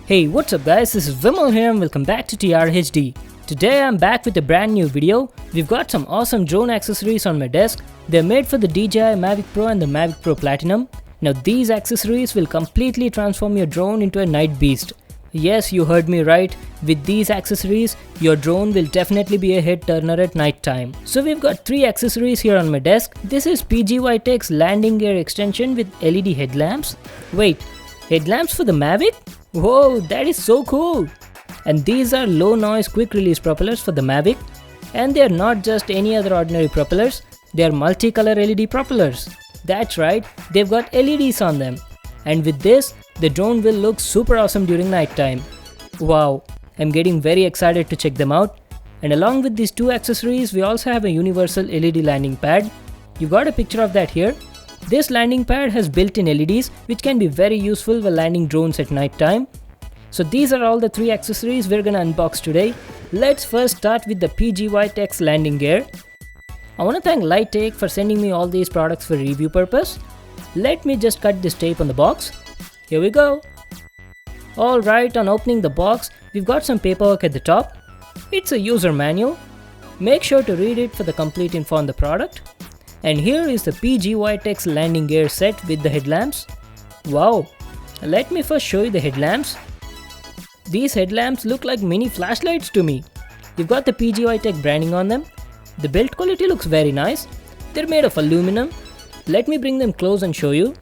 Hey, what's up guys, this is Vimal here and welcome back to TRHD. Today I'm back with a brand new video. We've got some awesome drone accessories on my desk. They're made for the DJI Mavic Pro and the Mavic Pro Platinum. Now these accessories will completely transform your drone into a night beast. Yes, you heard me right. With these accessories, your drone will definitely be a head turner at night time. So we've got 3 accessories here on my desk. This is PGY Tech's landing gear extension with LED headlamps. Wait, headlamps for the Mavic? Whoa, that is so cool! And these are low noise quick release propellers for the Mavic. And they are not just any other ordinary propellers, they are multicolor LED propellers. That's right, they've got LEDs on them. And with this, the drone will look super awesome during night time. Wow, I'm getting very excited to check them out. And along with these 2 accessories, we also have a universal LED landing pad. You got a picture of that here. This landing pad has built-in LEDs which can be very useful while landing drones at night time. So these are all the 3 accessories we're gonna unbox today. Let's first start with the PGY Tech's landing gear. I wanna thank Lighttake for sending me all these products for review purpose. Let me just cut this tape on the box. Here we go. Alright, on opening the box, we've got some paperwork at the top. It's a user manual. Make sure to read it for the complete info on the product. And here is the PGY Tech's landing gear set with the headlamps. Wow, let me first show you the headlamps. These headlamps look like mini flashlights to me. You've got the PGY Tech branding on them. The build quality looks very nice. They're made of aluminum. Let me bring them close and show you.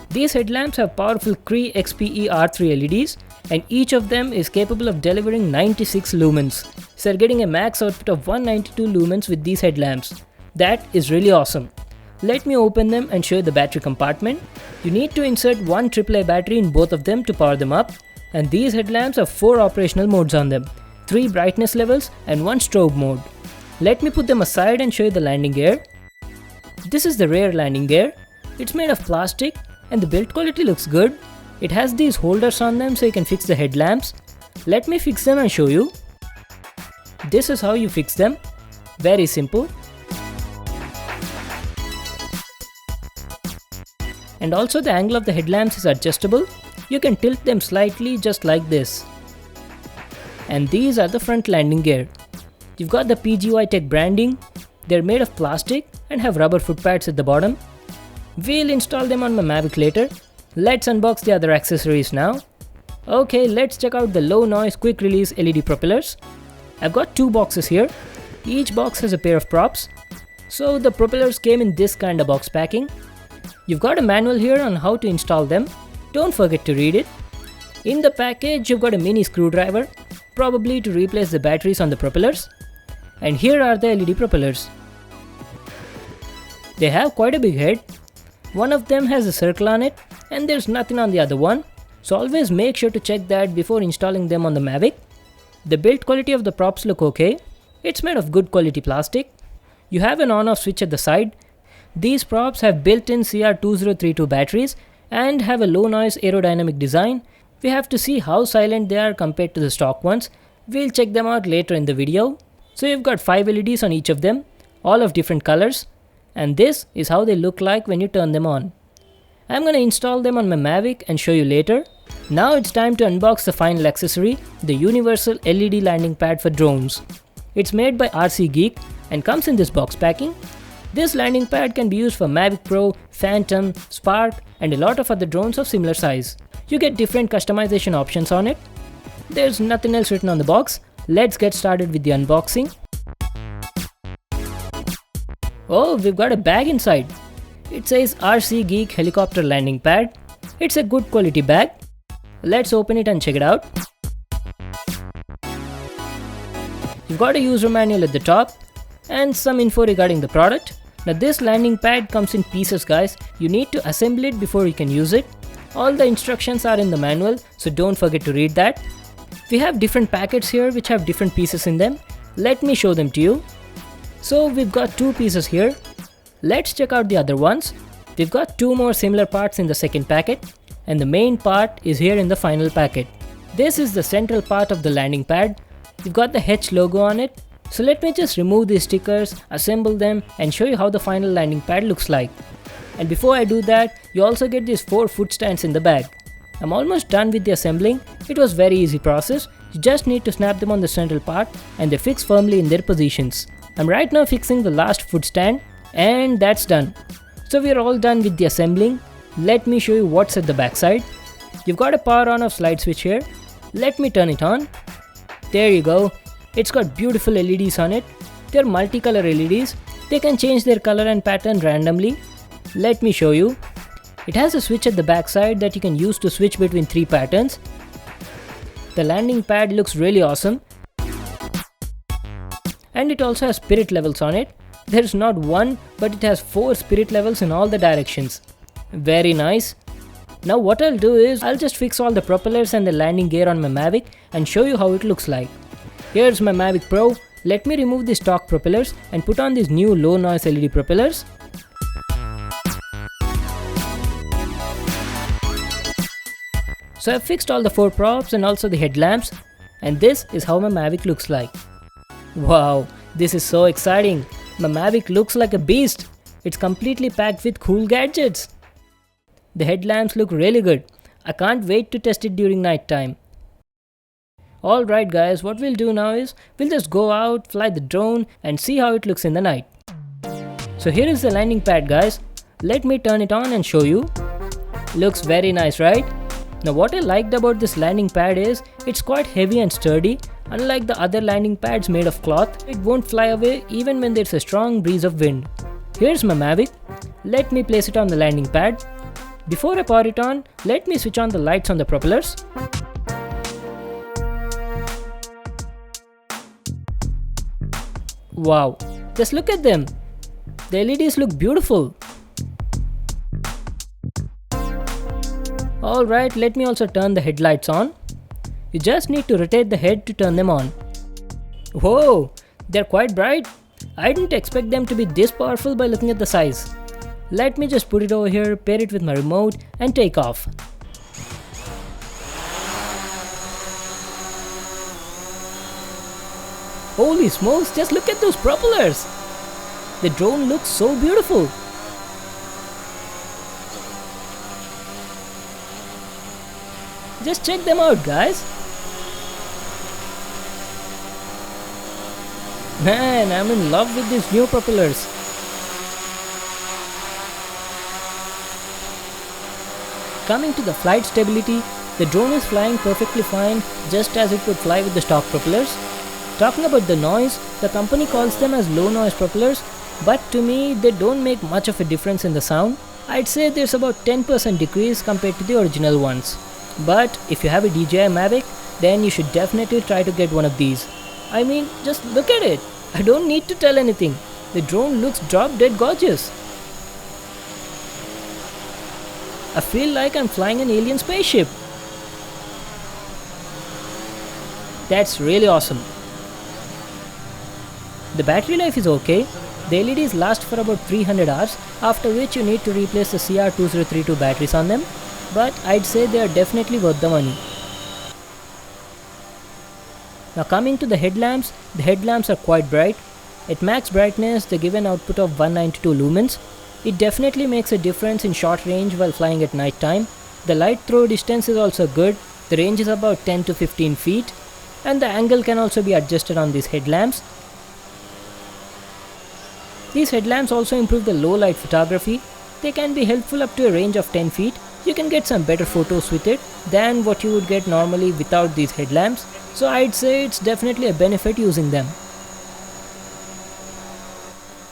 These headlamps have powerful Cree XPE R3 LEDs and each of them is capable of delivering 96 lumens. So you're getting a max output of 192 lumens with these headlamps. That is really awesome. Let me open them and show you the battery compartment. You need to insert one AAA battery in both of them to power them up. And these headlamps have 4 operational modes on them, 3 brightness levels and 1 strobe mode. Let me put them aside and show you the landing gear. This is the rear landing gear. It's made of plastic and the build quality looks good. It has these holders on them so you can fix the headlamps. Let me fix them and show you. This is how you fix them. Very simple. And also the angle of the headlamps is adjustable. You can tilt them slightly just like this. And these are the front landing gear. You've got the PGY Tech branding. They're made of plastic and have rubber foot pads at the bottom. We'll install them on my Mavic later. Let's unbox the other accessories now. Okay, let's check out the low noise quick release LED propellers. I've got 2 boxes here. Each box has a pair of props. So the propellers came in this kind of box packing. You've got a manual here on how to install them. Don't forget to read it. In the package, you've got a mini screwdriver, probably to replace the batteries on the propellers. And here are the LED propellers. They have quite a big head. One of them has a circle on it and there's nothing on the other one. So always make sure to check that before installing them on the Mavic. The build quality of the props look okay. It's made of good quality plastic. You have an on-off switch at the side. These props have built-in CR2032 batteries and have a low noise aerodynamic design. We have to see how silent they are compared to the stock ones. We'll check them out later in the video. So you've got 5 LEDs on each of them, all of different colors. And this is how they look like when you turn them on. I'm gonna install them on my Mavic and show you later. Now it's time to unbox the final accessory, the universal LED landing pad for drones. It's made by RC Geek and comes in this box packing. This landing pad can be used for Mavic Pro, Phantom, Spark and a lot of other drones of similar size. You get different customization options on it. There's nothing else written on the box. Let's get started with the unboxing. Oh, we've got a bag inside. It says RC Geek Helicopter Landing Pad. It's a good quality bag. Let's open it and check it out. You've got a user manual at the top and some info regarding the product. Now this landing pad comes in pieces guys. You need to assemble it before you can use it. All the instructions are in the manual, so don't forget to read that. We have different packets here which have different pieces in them. Let me show them to you. So we've got 2 pieces here. Let's check out the other ones. We've got 2 more similar parts in the second packet and the main part is here in the final packet. This is the central part of the landing pad. You've got the H logo on it. So let me just remove these stickers, assemble them and show you how the final landing pad looks like. And before I do that, you also get these 4 foot stands in the bag. I'm almost done with the assembling. It was very easy process. You just need to snap them on the central part and they fix firmly in their positions. I'm right now fixing the last foot stand and that's done. So we are all done with the assembling. Let me show you what's at the back side. You've got a power on off slide switch here. Let me turn it on. There you go. It's got beautiful LEDs on it. They're multicolor LEDs. They can change their color and pattern randomly. Let me show you. It has a switch at the back side that you can use to switch between 3 patterns. The landing pad looks really awesome. And it also has spirit levels on it. There's not one, but it has 4 spirit levels in all the directions. Very nice. Now what I'll do is, I'll just fix all the propellers and the landing gear on my Mavic and show you how it looks like. Here's my Mavic Pro. Let me remove the stock propellers and put on these new low noise LED propellers. So I've fixed all the 4 props and also the headlamps, and this is how my Mavic looks like. Wow, this is so exciting. My Mavic looks like a beast. It's completely packed with cool gadgets. The headlamps look really good. I can't wait to test it during night time. Alright guys, what we'll do now is, we'll just go out, fly the drone and see how it looks in the night. So here is the landing pad guys. Let me turn it on and show you. Looks very nice, right? Now what I liked about this landing pad is, it's quite heavy and sturdy. Unlike the other landing pads made of cloth, it won't fly away even when there's a strong breeze of wind. Here's my Mavic. Let me place it on the landing pad. Before I power it on, let me switch on the lights on the propellers. Wow, just look at them. The LEDs look beautiful. Alright, let me also turn the headlights on. You just need to rotate the head to turn them on. Whoa, they're quite bright. I didn't expect them to be this powerful by looking at the size. Let me just put it over here, pair it with my remote and take off. Holy smokes, just look at those propellers! The drone looks so beautiful. Just check them out guys. Man, I'm in love with these new propellers. Coming to the flight stability, the drone is flying perfectly fine just as it would fly with the stock propellers. Talking about the noise, the company calls them as low noise propellers, but to me they don't make much of a difference in the sound. I'd say there's about 10% decrease compared to the original ones. But if you have a DJI Mavic, then you should definitely try to get one of these. I mean, just look at it. I don't need to tell anything. The drone looks drop dead gorgeous. I feel like I'm flying an alien spaceship. That's really awesome. The battery life is okay. The LEDs last for about 300 hours, after which you need to replace the CR2032 batteries on them. But I'd say they are definitely worth the money. Now coming to the headlamps are quite bright. At max brightness, they give an output of 192 lumens. It definitely makes a difference in short range while flying at night time. The light throw distance is also good. The range is about 10 to 15 feet. And the angle can also be adjusted on these headlamps. These headlamps also improve the low light photography. They can be helpful up to a range of 10 feet. You can get some better photos with it than what you would get normally without these headlamps. So I'd say it's definitely a benefit using them.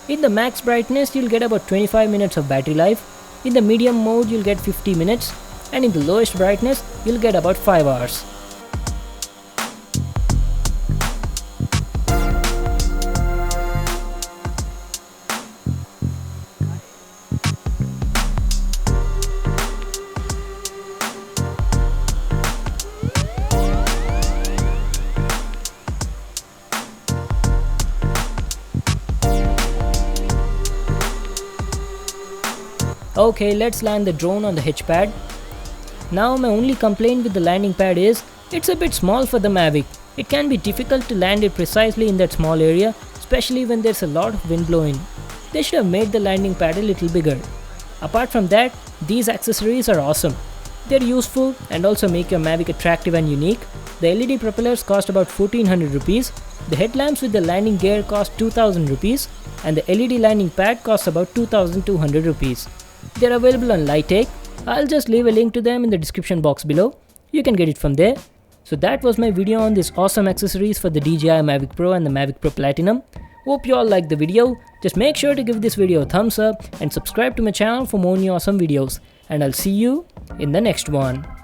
In the max brightness, you'll get about 25 minutes of battery life. In the medium mode, you'll get 50 minutes. And in the lowest brightness, you'll get about 5 hours. Okay, let's land the drone on the hitch pad. Now my only complaint with the landing pad is, it's a bit small for the Mavic. It can be difficult to land it precisely in that small area, especially when there's a lot of wind blowing. They should have made the landing pad a little bigger. Apart from that, these accessories are awesome. They're useful and also make your Mavic attractive and unique. The LED propellers cost about 1400 rupees. The headlamps with the landing gear cost 2000 rupees and the LED landing pad costs about 2200 rupees. They're available on Lite. I'll just leave a link to them in the description box below. You can get it from there. So that was my video on these awesome accessories for the DJI Mavic Pro and the Mavic Pro Platinum. Hope you all liked the video. Just make sure to give this video a thumbs up and subscribe to my channel for more new awesome videos. And I'll see you in the next one.